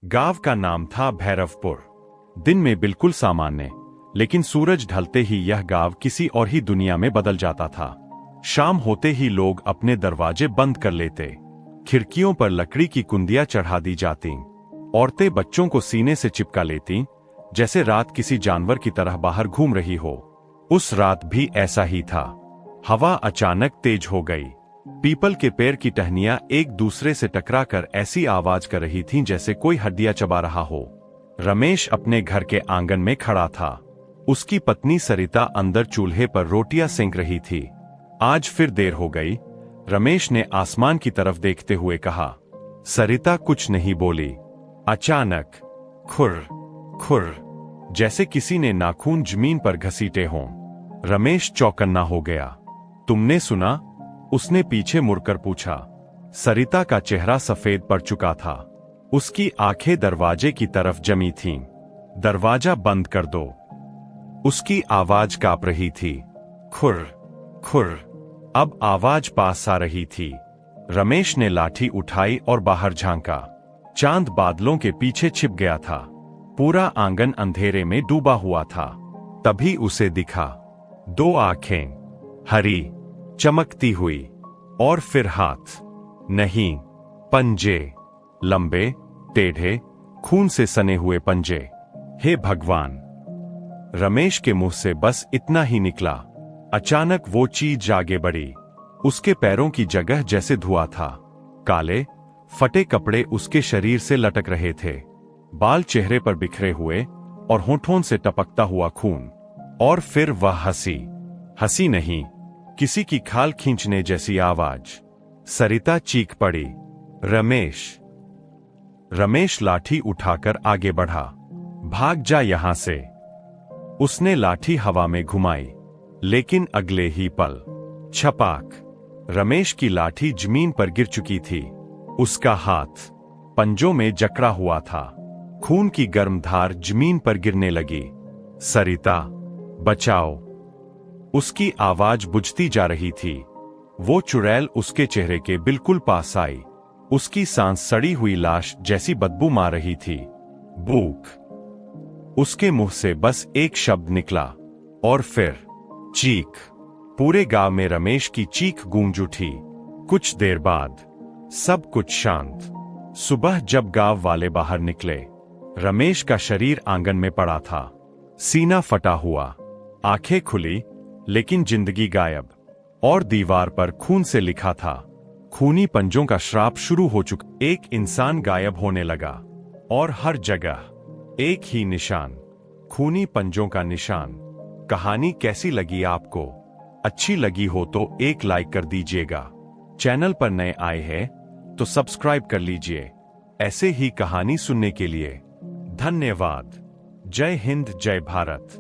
गांव का नाम था भैरवपुर। दिन में बिल्कुल सामान्य, लेकिन सूरज ढलते ही यह गांव किसी और ही दुनिया में बदल जाता था। शाम होते ही लोग अपने दरवाजे बंद कर लेते, खिड़कियों पर लकड़ी की कुंदियां चढ़ा दी जाती, औरतें बच्चों को सीने से चिपका लेती, जैसे रात किसी जानवर की तरह बाहर घूम रही हो। उस रात भी ऐसा ही था। हवा अचानक तेज हो गई। पीपल के पेड़ की टहनियां एक दूसरे से टकराकर ऐसी आवाज कर रही थीं जैसे कोई हड्डियां चबा रहा हो। रमेश अपने घर के आंगन में खड़ा था। उसकी पत्नी सरिता अंदर चूल्हे पर रोटियां सेंक रही थी। आज फिर देर हो गई, रमेश ने आसमान की तरफ देखते हुए कहा। सरिता कुछ नहीं बोली। अचानक खुर खुर, जैसे किसी ने नाखून जमीन पर घसीटे हों। रमेश चौकन्ना हो गया। तुमने सुना? उसने पीछे मुड़कर पूछा। सरिता का चेहरा सफेद पड़ चुका था। उसकी आंखें दरवाजे की तरफ जमी थीं। दरवाजा बंद कर दो। उसकी आवाज कांप रही थी। खुर खुर। अब आवाज पास आ रही थी। रमेश ने लाठी उठाई और बाहर झांका। चांद बादलों के पीछे छिप गया था। पूरा आंगन अंधेरे में डूबा हुआ था। तभी उसे दिखा दो आंखें, हरी, चमकती हुई, और फिर हाथ नहीं, पंजे, लंबे, टेढ़े, खून से सने हुए पंजे। हे भगवान! रमेश के मुंह से बस इतना ही निकला। अचानक वो चीज आगे बढ़ी। उसके पैरों की जगह जैसे धुआं था। काले, फटे कपड़े उसके शरीर से लटक रहे थे। बाल चेहरे पर बिखरे हुए और होठों से टपकता हुआ खून। और फिर वह हंसी नहीं, किसी की खाल खींचने जैसी आवाज। सरिता चीख पड़ी। रमेश लाठी उठाकर आगे बढ़ा। भाग जा यहां से। उसने लाठी हवा में घुमाई, लेकिन अगले ही पल छपाक, रमेश की लाठी जमीन पर गिर चुकी थी। उसका हाथ पंजों में जकड़ा हुआ था। खून की गर्म धार जमीन पर गिरने लगी। सरिता, बचाओ! उसकी आवाज बुझती जा रही थी। वो चुड़ैल उसके चेहरे के बिल्कुल पास आई। उसकी सांस सड़ी हुई लाश जैसी बदबू मार रही थी। भूख। उसके मुंह से बस एक शब्द निकला, और फिर चीख। पूरे गांव में रमेश की चीख गूंज उठी। कुछ देर बाद सब कुछ शांत। सुबह जब गांव वाले बाहर निकले, रमेश का शरीर आंगन में पड़ा था। सीना फटा हुआ, आंखें खुली, लेकिन जिंदगी गायब। और दीवार पर खून से लिखा था, खूनी पंजों का श्राप शुरू हो चुका। एक इंसान गायब होने लगा, और हर जगह एक ही निशान, खूनी पंजों का निशान। कहानी कैसी लगी आपको? अच्छी लगी हो तो एक लाइक कर दीजिएगा। चैनल पर नए आए हैं तो सब्सक्राइब कर लीजिए ऐसे ही कहानी सुनने के लिए। धन्यवाद। जय हिंद, जय भारत।